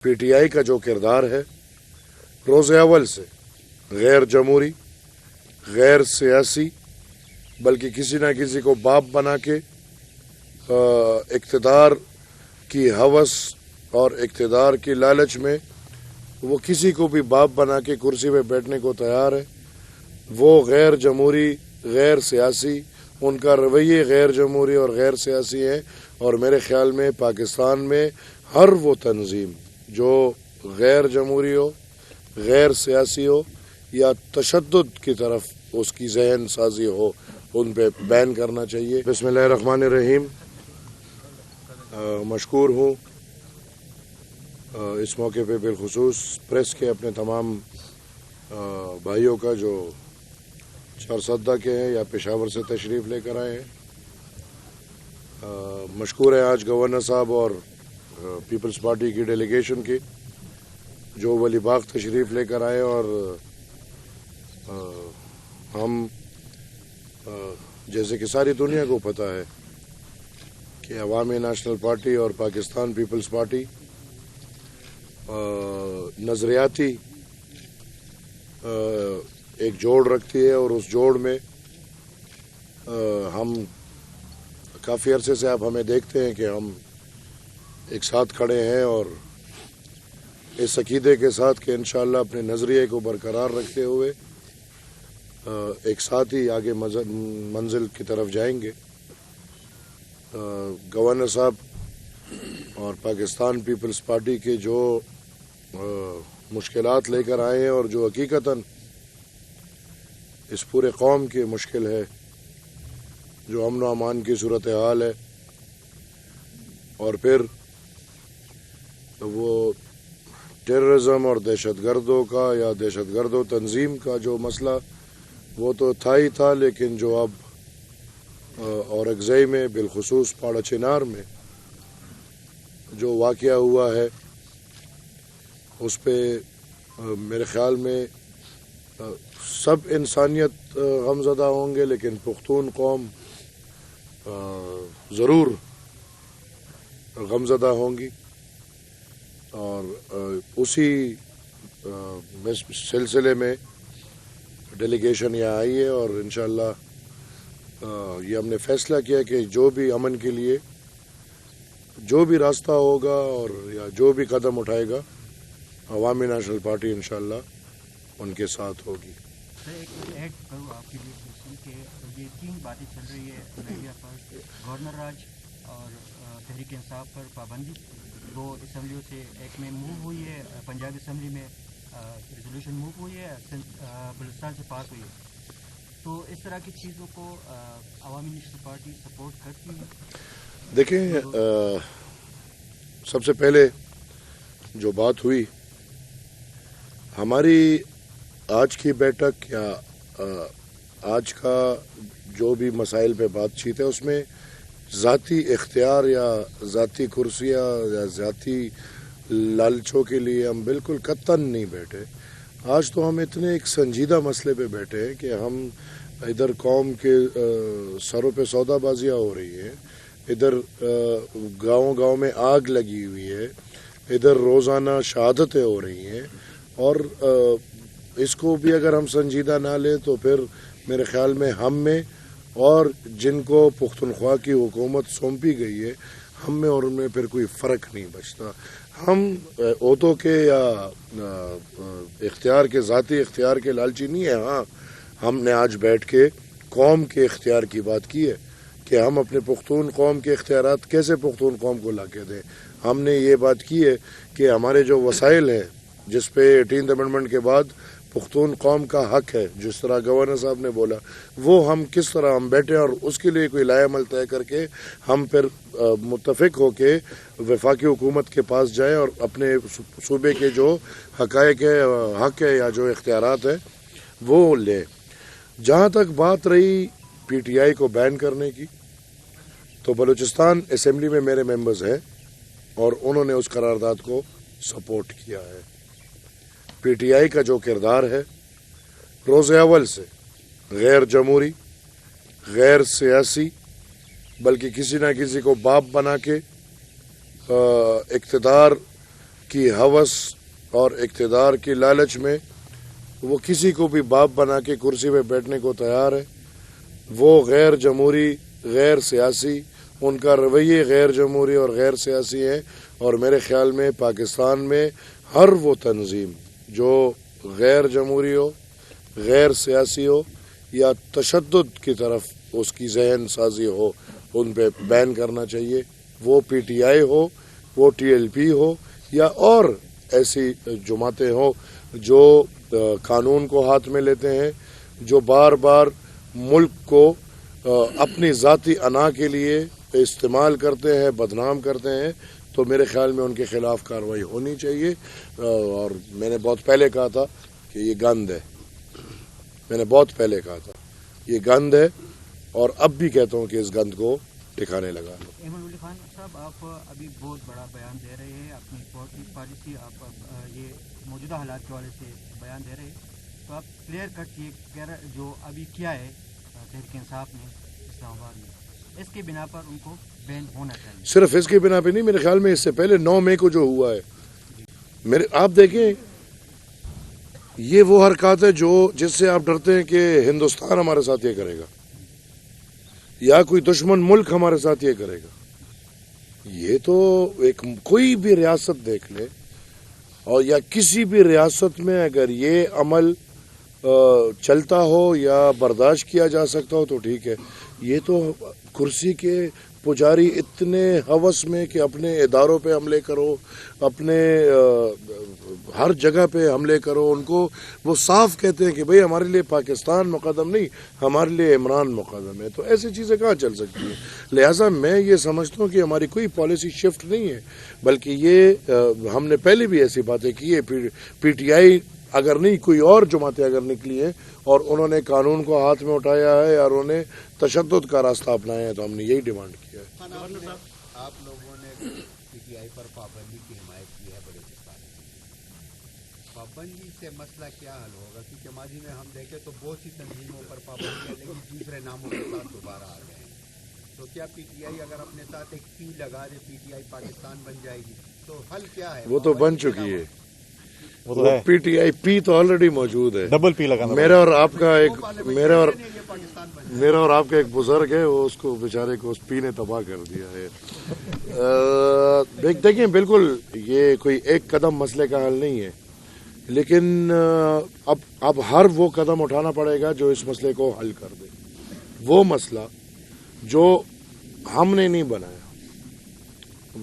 P T I کا جو کردار ہے روز اول سے غیر جمہوری، غیر سیاسی، بلکہ کسی نہ کسی کو باپ بنا کے اقتدار کی ہوس اور اقتدار کی لالچ میں وہ کسی کو بھی باپ بنا کے کرسی پہ بیٹھنے کو تیار ہے۔ وہ غیر جمہوری، غیر سیاسی، ان کا رویے غیر جمہوری اور غیر سیاسی ہے، اور میرے خیال میں پاکستان میں ہر وہ تنظیم جو غیر جمہوری ہو، غیر سیاسی ہو یا تشدد کی طرف اس کی ذہن سازی ہو، ان پہ بین کرنا چاہیے۔ بسم اللہ الرحمن الرحیم۔ مشکور ہوں اس موقع پہ بالخصوص پریس کے اپنے تمام بھائیوں کا جو چارسدہ کے ہیں یا پشاور سے تشریف لے کر آئے ہیں۔ مشکور ہے آج گورنر صاحب اور پیپلز پارٹی کی ڈیلیگیشن کی جو ولی باغ تشریف لے کر آئے، اور ہم جیسے کہ ساری دنیا کو پتہ ہے کہ عوامی نیشنل پارٹی اور پاکستان پیپلز پارٹی نظریاتی ایک جوڑ رکھتی ہے، اور اس جوڑ میں ہم کافی عرصے سے آپ ہمیں دیکھتے ہیں کہ ہم ایک ساتھ کھڑے ہیں، اور اس عقیدے کے ساتھ کہ انشاءاللہ اپنے نظریے کو برقرار رکھتے ہوئے ایک ساتھ ہی آگے منزل کی طرف جائیں گے۔ گورنر صاحب اور پاکستان پیپلز پارٹی کے جو مشکلات لے کر آئے ہیں، اور جو حقیقتاً اس پورے قوم کی مشکل ہے، جو امن و امان کی صورتحال ہے، اور پھر وہ ٹیررزم اور دہشت گردوں کا یا دہشت گردوں تنظیم کا جو مسئلہ وہ تو تھا ہی تھا، لیکن جو اب اورکزئی میں بالخصوص پاڑا چنار میں جو واقعہ ہوا ہے، اس پہ میرے خیال میں سب انسانیت غمزدہ ہوں گے، لیکن پختون قوم ضرور غمزدہ ہوں گی، اور اسی سلسلے میں ڈیلیگیشن یہاں آئی ہے، اور انشاءاللہ یہ ہم نے فیصلہ کیا کہ جو بھی امن کے لیے جو بھی راستہ ہوگا اور یا جو بھی قدم اٹھائے گا، عوامی نیشنل پارٹی انشاءاللہ ان کے ساتھ ہوگی۔ ایڈ کروں آپ کے لیے کہ یہ تین باتیں چل رہی ہے میڈیا پر، گورنر راج اور تحریک انصاف پر پابندی، وہ اسمبلیوں سے ایک میں موو ہوئی ہے، پنجاب اسمبلی میں ریزولوشن موو ہوئی ہے، بلوچستان سے پاس ہوئی ہے، تو اس طرح کی چیزوں کو عوامی نیشنل پارٹی سپورٹ کرتی ہے؟ دیکھیں، سب سے پہلے جو بات ہوئی ہماری آج کی بیٹھک یا آج کا جو بھی مسائل پہ بات چیت ہے، اس میں ذاتی اختیار یا ذاتی کرسیاں یا ذاتی لالچوں کے لیے ہم بالکل قطعاً نہیں بیٹھے۔ آج تو ہم اتنے ایک سنجیدہ مسئلے پہ بیٹھے ہیں کہ ہم ادھر قوم کے سروں پہ سودا بازیاں ہو رہی ہیں، ادھر گاؤں گاؤں میں آگ لگی ہوئی ہے، ادھر روزانہ شہادتیں ہو رہی ہیں، اور اس کو بھی اگر ہم سنجیدہ نہ لیں تو پھر میرے خیال میں ہم میں اور جن کو پختونخوا کی حکومت سونپی گئی ہے، ہم میں اور ان میں پھر کوئی فرق نہیں بچتا۔ ہم عہدوں کے یا اختیار کے، ذاتی اختیار کے لالچی نہیں ہے۔ ہاں، ہم نے آج بیٹھ کے قوم کے اختیار کی بات کی ہے کہ ہم اپنے پختون قوم کے اختیارات کیسے پختون قوم کو لا کے دیں۔ ہم نے یہ بات کی ہے کہ ہمارے جو وسائل ہیں، جس پہ 18th امنڈمنٹ کے بعد پختون قوم کا حق ہے، جس طرح گورنر صاحب نے بولا، وہ ہم کس طرح ہم بیٹھیں اور اس کے لیے کوئی لائحہ عمل طے کر کے ہم پھر متفق ہو کے وفاقی حکومت کے پاس جائیں اور اپنے صوبے کے جو حقائق ہے، حق ہے یا جو اختیارات ہیں وہ لیں۔ جہاں تک بات رہی پی ٹی آئی کو بین کرنے کی، تو بلوچستان اسمبلی میں میرے ممبرز ہیں اور انہوں نے اس قرارداد کو سپورٹ کیا ہے۔ پی ٹی آئی کا جو کردار ہے روز اول سے غیر جمہوری، غیر سیاسی، بلکہ کسی نہ کسی کو باپ بنا کے اقتدار کی ہَوس اور اقتدار کی لالچ میں وہ کسی کو بھی باپ بنا کے کرسی پہ بیٹھنے کو تیار ہے. وہ غیر جمہوری، غیر سیاسی، ان کا رویے غیر جمہوری اور غیر سیاسی ہیں. اور میرے خیال میں پاکستان میں ہر وہ تنظیم جو غیر جمہوری ہو، غیر سیاسی ہو یا تشدد کی طرف اس کی ذہن سازی ہو، ان پہ بین کرنا چاہیے. وہ پی ٹی آئی ہو، وہ ٹی ایل پی ہو یا اور ایسی جماعتیں ہوں جو قانون کو ہاتھ میں لیتے ہیں، جو بار بار ملک کو اپنی ذاتی انا کے لیے استعمال کرتے ہیں، بدنام کرتے ہیں. تو میرے خیال میں ان کے خلاف کارروائی ہونی چاہیے. اور میں نے بہت پہلے کہا تھا کہ یہ گند ہے، میں نے بہت پہلے کہا تھا یہ گند ہے، اور اب بھی کہتا ہوں کہ اس گند کو ٹھکانے لگا لو. ایمن ولی خان صاحب، آپ ابھی بہت بڑا بیان دے رہے ہیں، اپنی پالیسی آپ یہ موجودہ حالات کے حوالے سے بیان دے رہے ہیں، تو آپ کلیئر کٹ یہ جو ابھی کیا ہے تحریک انصاف نے اسلام آباد میں، اس کی بنا پر ان کو بین ہونا چاہیے. صرف اس کی بنا پہ نہیں، میرے خیال میں اس سے پہلے 9 مئی کو جو ہوا ہے، آپ دیکھیں یہ وہ حرکات ہے جس سے آپ ڈرتے ہیں کہ ہندوستان ہمارے ساتھ یہ کرے گا یا کوئی دشمن ملک ہمارے ساتھ یہ کرے گا. یہ تو کوئی بھی ریاست دیکھ لے، اور یا کسی بھی ریاست میں اگر یہ عمل چلتا ہو یا برداشت کیا جا سکتا ہو تو ٹھیک ہے. یہ تو کرسی کے پجاری اتنے ہوس میں کہ اپنے اداروں پہ حملے کرو، اپنے ہر جگہ پہ حملے کرو. ان کو وہ صاف کہتے ہیں کہ بھئی ہمارے لیے پاکستان مقدم نہیں، ہمارے لیے عمران مقدم ہے. تو ایسی چیزیں کہاں چل سکتی ہیں؟ لہٰذا میں یہ سمجھتا ہوں کہ ہماری کوئی پالیسی شفٹ نہیں ہے، بلکہ یہ ہم نے پہلے بھی ایسی باتیں کی ہے. پی ٹی آئی اگر نہیں، کوئی اور جماعتیں اگر نکلی ہیں اور انہوں نے قانون کو ہاتھ میں اٹھایا ہے اور انہوں نے تشدد کا راستہ اپنایا ہے، تو ہم نے یہی ڈیمانڈ کیا ہے. آپ لوگوں نے پی ٹی آئی پر پابندی کی حمایت کی ہے بلوچستان میں، پابندی سے مسئلہ کیا حل ہوگا؟ کیونکہ ماضی میں ہم دیکھیں تو بہت سی تنظیموں پر پابندیاں لگی، دوسرے ناموں کے ساتھ دوبارہ آ گئے ہیں. تو کیا پی ٹی آئی اگر اپنے ساتھ ایک پی لگا دے، پی ٹی آئی پاکستان بن جائے گی؟ تو حل کیا ہے؟ وہ تو بن چکی ہے، وہ پی ٹی آئی پی تو آلریڈی موجود ہے. ڈبل پی لگانا. میرا اور آپ کا ایک بزرگ ہے، وہ اس کو بیچارے کو اس پی نے تباہ کر دیا ہے. دیکھیں بالکل یہ کوئی ایک قدم مسئلے کا حل نہیں ہے، لیکن اب ہر وہ قدم اٹھانا پڑے گا جو اس مسئلے کو حل کر دے. وہ مسئلہ جو ہم نے نہیں بنایا،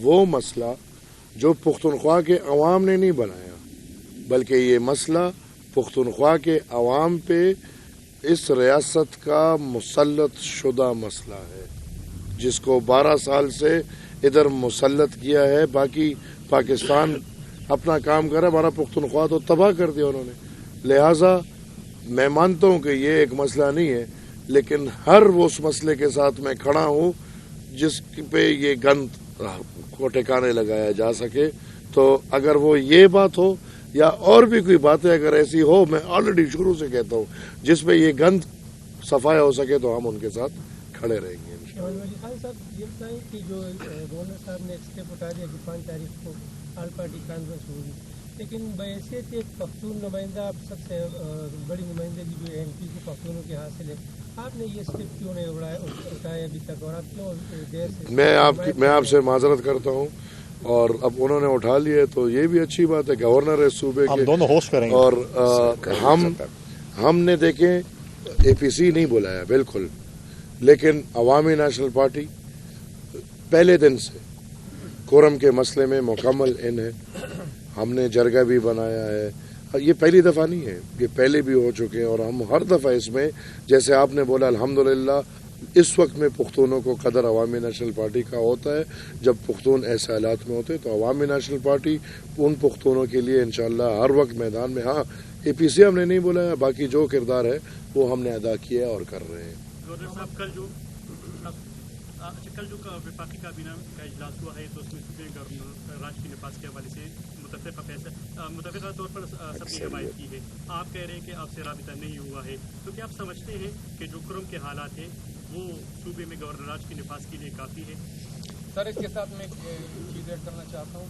وہ مسئلہ جو پختونخوا کے عوام نے نہیں بنایا، بلکہ یہ مسئلہ پختونخوا کے عوام پہ اس ریاست کا مسلط شدہ مسئلہ ہے، جس کو 12 سال سے ادھر مسلط کیا ہے. باقی پاکستان اپنا کام کر رہا ہے، ہمارا پختونخوا تو تباہ کر دیا انہوں نے. لہٰذا میں مانتا ہوں کہ یہ ایک مسئلہ نہیں ہے، لیکن ہر وہ اس مسئلے کے ساتھ میں کھڑا ہوں جس پہ یہ گند کو ٹھکانے لگایا جا سکے. تو اگر وہ یہ بات ہو یا اور بھی کوئی باتیں اگر ایسی ہو، میں آلریڈی شروع سے کہتا ہوں جس پہ یہ گند صفایا ہو سکے تو ہم ان کے ساتھ کھڑے رہیں گے. ولی خان صاحب، یہ بتائیں کہ جو گورنر صاحب نے اسٹیپ اٹھا دیا کہ 5 تاریخ کو آل پارٹی کانفرنس ہوگی، لیکن بحیثیت ایک پختون نمائندہ، آپ سب سے بڑی نمائندگی جو ایم پی کو پختونوں کے حاصل ہے، آپ نے یہ اسٹیپ کیوں نہیں اٹھایا ابھی تک، اور آپ کیوں دیر سے؟ میں آپ سے معذرت کرتا ہوں، اور اب انہوں نے اٹھا لیے تو یہ بھی اچھی بات ہے. گورنر ہے صوبے کے، دونوں ہوسٹ کریں گے. اور ہم نے دیکھیں اے پی سی نہیں بلایا بالکل، لیکن عوامی نیشنل پارٹی پہلے دن سے کورم کے مسئلے میں مکمل ان ہے. ہم نے جرگہ بھی بنایا ہے. یہ پہلی دفعہ نہیں ہے، یہ پہلے بھی ہو چکے ہیں، اور ہم ہر دفعہ اس میں، جیسے آپ نے بولا، الحمدللہ اس وقت میں پختونوں کو قدر عوامی نیشنل پارٹی کا ہوتا ہے. جب پختون ایسے حالات میں ہوتے تو عوامی نیشنل پارٹی ان پختونوں کے لیے انشاءاللہ ہر وقت میدان میں. ہاں، اے پی سی ہم نے نہیں بولا ہے، باقی جو کردار ہے وہ ہم نے ادا کیا ہے اور کر رہے ہیں. گورنر صاحب، کل جو وفاقی کابینہ کا اجلاس ہوا ہے تو اس میں گورنر راج کے نفاذ کے حوالے سے متفقہ طور پر سب نے حمایت کی ہے. آپ کہہ رہے ہیں کہ آپ سے رابطہ نہیں ہوا ہے، تو کیا آپ سمجھتے ہیں کہ جو کرم کے حالات ہیں وہ صوبے میں گورنر راج کے نفاذ کے لیے کافی ہے؟ سر، اس کے ساتھ میں ایک چیز ایڈ کرنا چاہتا ہوں